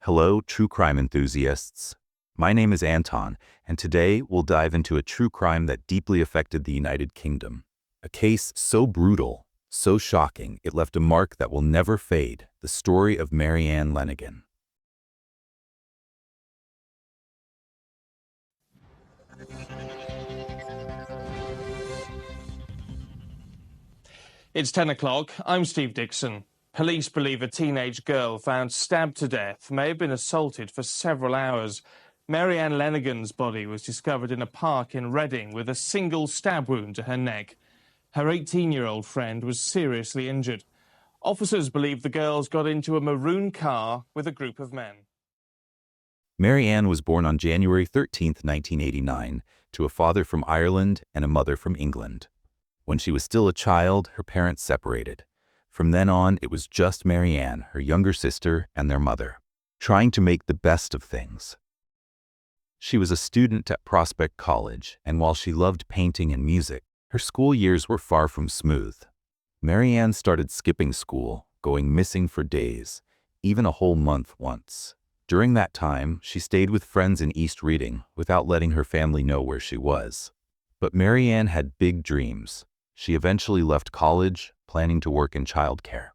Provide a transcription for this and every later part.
Hello, true crime enthusiasts. My name is Anton, and today we'll dive into a true crime that deeply affected the United Kingdom. A case so brutal, so shocking, it left a mark that will never fade, the story of Mary-Ann Leneghan. It's 10 o'clock. I'm Steve Dixon. Police believe a teenage girl found stabbed to death may have been assaulted for several hours. Mary-Ann Leneghan's body was discovered in a park in Reading with a single stab wound to her neck. Her 18-year-old friend was seriously injured. Officers believe the girls got into a maroon car with a group of men. Mary-Ann was born on January 13, 1989, to a father from Ireland and a mother from England. When she was still a child, her parents separated. From then on, it was just Mary-Ann, her younger sister, and their mother, trying to make the best of things. She was a student at Prospect College, and while she loved painting and music, her school years were far from smooth. Mary-Ann started skipping school, going missing for days, even a whole month once. During that time, she stayed with friends in East Reading without letting her family know where she was. But Mary-Ann had big dreams. She eventually left college, planning to work in childcare.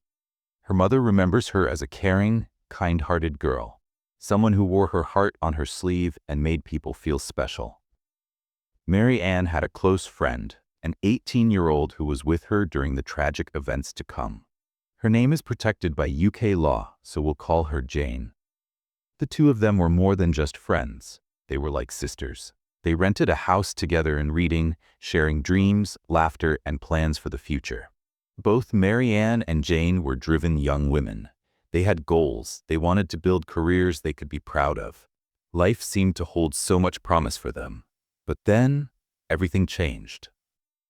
Her mother remembers her as a caring, kind-hearted girl, someone who wore her heart on her sleeve and made people feel special. Mary-Ann had a close friend, an 18-year-old who was with her during the tragic events to come. Her name is protected by UK law, so we'll call her Jane. The two of them were more than just friends. They were like sisters. They rented a house together in Reading, sharing dreams, laughter, and plans for the future. Both Mary-Ann and Jane were driven young women. They had goals. They wanted to build careers they could be proud of. Life seemed to hold so much promise for them. But then, everything changed.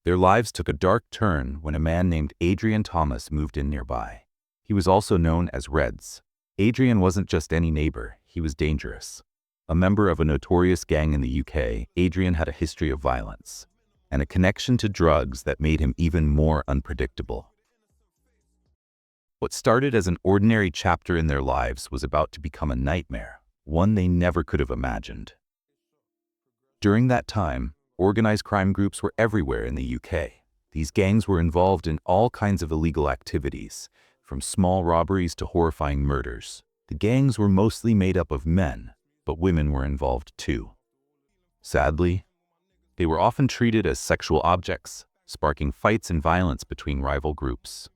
Their lives took a dark turn when a man named Adrien Thomas moved in nearby. He was also known as Reds. Adrien wasn't just any neighbor, he was dangerous. A member of a notorious gang in the UK, Adrien had a history of violence and a connection to drugs that made him even more unpredictable. What started as an ordinary chapter in their lives was about to become a nightmare, one they never could have imagined. During that time, organized crime groups were everywhere in the UK. These gangs were involved in all kinds of illegal activities, from small robberies to horrifying murders. The gangs were mostly made up of men, but women were involved too. Sadly, they were often treated as sexual objects, sparking fights and violence between rival groups.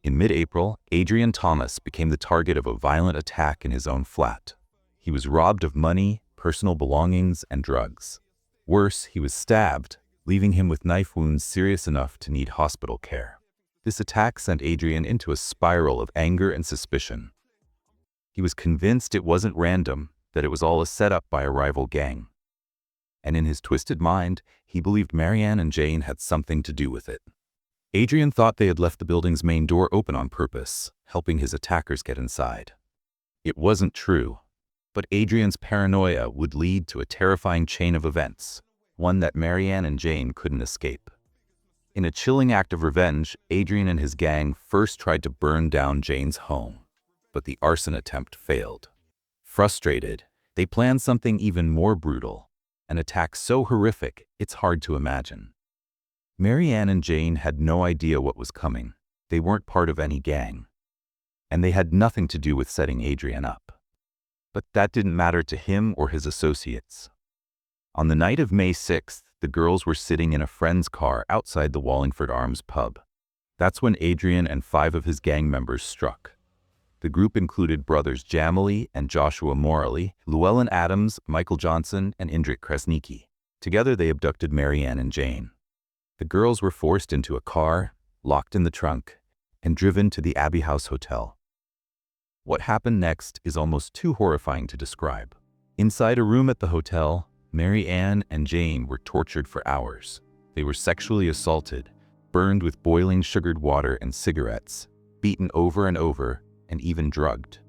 In mid-April, Adrien Thomas became the target of a violent attack in his own flat. He was robbed of money, personal belongings, and drugs. Worse, he was stabbed, leaving him with knife wounds serious enough to need hospital care. This attack sent Adrien into a spiral of anger and suspicion. He was convinced it wasn't random, that it was all a setup by a rival gang. And in his twisted mind, he believed Mary-Ann and Jane had something to do with it. Adrien thought they had left the building's main door open on purpose, helping his attackers get inside. It wasn't true, but Adrien's paranoia would lead to a terrifying chain of events, one that Mary-Ann and Jane couldn't escape. In a chilling act of revenge, Adrien and his gang first tried to burn down Jane's home, but the arson attempt failed. Frustrated, they planned something even more brutal, an attack so horrific it's hard to imagine. Mary-Ann and Jane had no idea what was coming. They weren't part of any gang, and they had nothing to do with setting Adrien up. But that didn't matter to him or his associates. On the night of May 6th, the girls were sitting in a friend's car outside the Wallingford Arms pub. That's when Adrien and 5 of his gang members struck. The group included brothers Jamily and Joshua Morley, Llewellyn Adams, Michael Johnson, and Indrik Kresnicki. Together they abducted Mary-Ann and Jane. The girls were forced into a car, locked in the trunk, and driven to the Abbey House Hotel. What happened next is almost too horrifying to describe. Inside a room at the hotel, Mary-Ann and Jane were tortured for hours. They were sexually assaulted, burned with boiling sugared water and cigarettes, beaten over and over, and even drugged.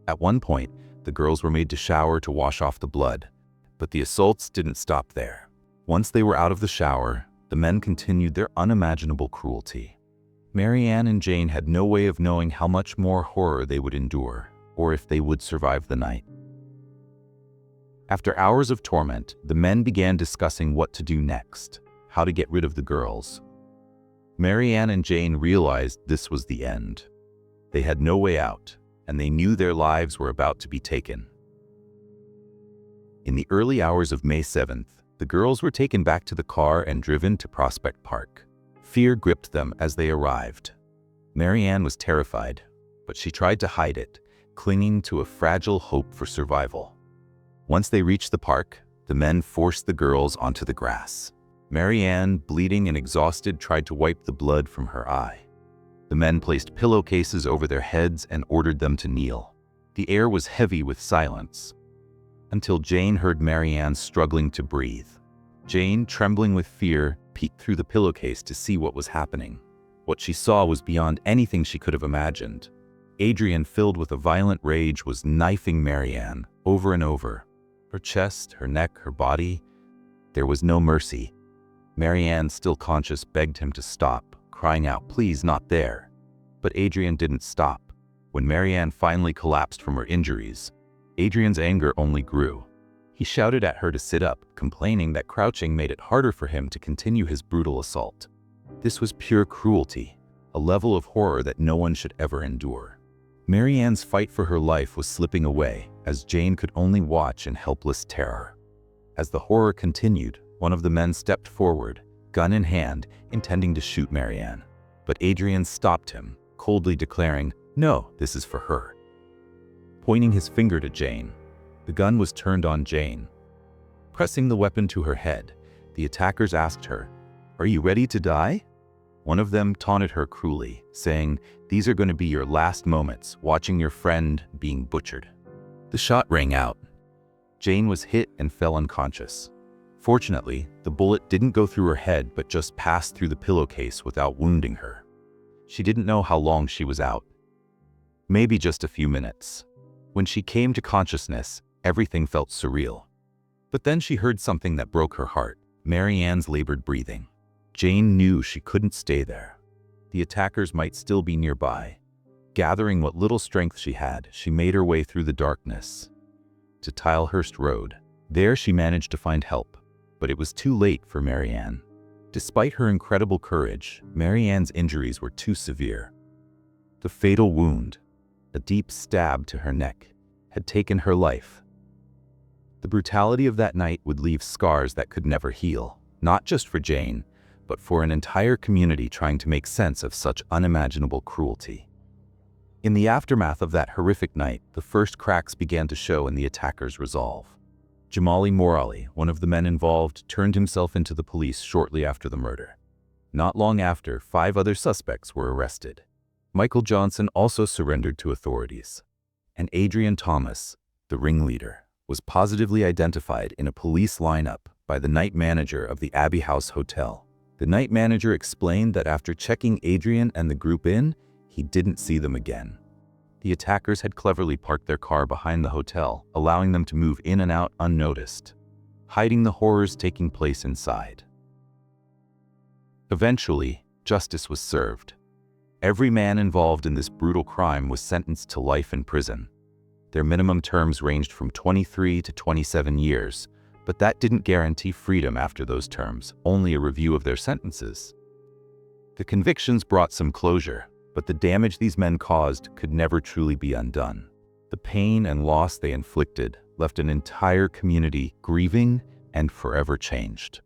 At one point, the girls were made to shower to wash off the blood, but the assaults didn't stop there. Once they were out of the shower, the men continued their unimaginable cruelty. Mary-Ann and Jane had no way of knowing how much more horror they would endure. or if they would survive the night. After hours of torment, the men began discussing what to do next, how to get rid of the girls. Maryanne and Jane realized this was the end. They had no way out, and they knew their lives were about to be taken. In the early hours of May 7th, the girls were taken back to the car and driven to Prospect Park. Fear gripped them as they arrived. Maryanne was terrified, but she tried to hide it, clinging to a fragile hope for survival. Once they reached the park, the men forced the girls onto the grass. Maryanne, bleeding and exhausted, tried to wipe the blood from her eye. The men placed pillowcases over their heads and ordered them to kneel. The air was heavy with silence, until Jane heard Maryanne struggling to breathe. Jane, trembling with fear, peeked through the pillowcase to see what was happening. What she saw was beyond anything she could have imagined. Adrien, filled with a violent rage, was knifing Maryanne over and over. Her chest, her neck, her body. There was no mercy. Maryanne, still conscious, begged him to stop, crying out, "Please, not there." But Adrien didn't stop. When Maryanne finally collapsed from her injuries, Adrien's anger only grew. He shouted at her to sit up, complaining that crouching made it harder for him to continue his brutal assault. This was pure cruelty, a level of horror that no one should ever endure. Maryanne's fight for her life was slipping away, as Jane could only watch in helpless terror. As the horror continued, one of the men stepped forward, gun in hand, intending to shoot Maryanne. But Adrien stopped him, coldly declaring, "No, this is for her." Pointing his finger to Jane, the gun was turned on Jane. Pressing the weapon to her head, the attackers asked her, "Are you ready to die?" One of them taunted her cruelly, saying, "These are going to be your last moments, watching your friend being butchered." The shot rang out. Jane was hit and fell unconscious. Fortunately, the bullet didn't go through her head but just passed through the pillowcase without wounding her. She didn't know how long she was out. Maybe just a few minutes. When she came to consciousness, everything felt surreal. But then she heard something that broke her heart: Maryanne's labored breathing. Jane knew she couldn't stay there. The attackers might still be nearby. Gathering what little strength she had, she made her way through the darkness to Tilehurst Road. There she managed to find help, but it was too late for Maryanne. Despite her incredible courage, Maryanne's injuries were too severe. The fatal wound, a deep stab to her neck, had taken her life. The brutality of that night would leave scars that could never heal, not just for Jane, but for an entire community trying to make sense of such unimaginable cruelty. In the aftermath of that horrific night, the first cracks began to show in the attackers' resolve. Jamali Morali, one of the men involved, turned himself into the police shortly after the murder. Not long after, 5 other suspects were arrested. Michael Johnson also surrendered to authorities. And Adrien Thomas, the ringleader, was positively identified in a police lineup by the night manager of the Abbey House Hotel. The night manager explained that after checking Adrien and the group in, he didn't see them again. The attackers had cleverly parked their car behind the hotel, allowing them to move in and out unnoticed, hiding the horrors taking place inside. Eventually, justice was served. Every man involved in this brutal crime was sentenced to life in prison. Their minimum terms ranged from 23 to 27 years, but that didn't guarantee freedom after those terms, only a review of their sentences. The convictions brought some closure, but the damage these men caused could never truly be undone. The pain and loss they inflicted left an entire community grieving and forever changed.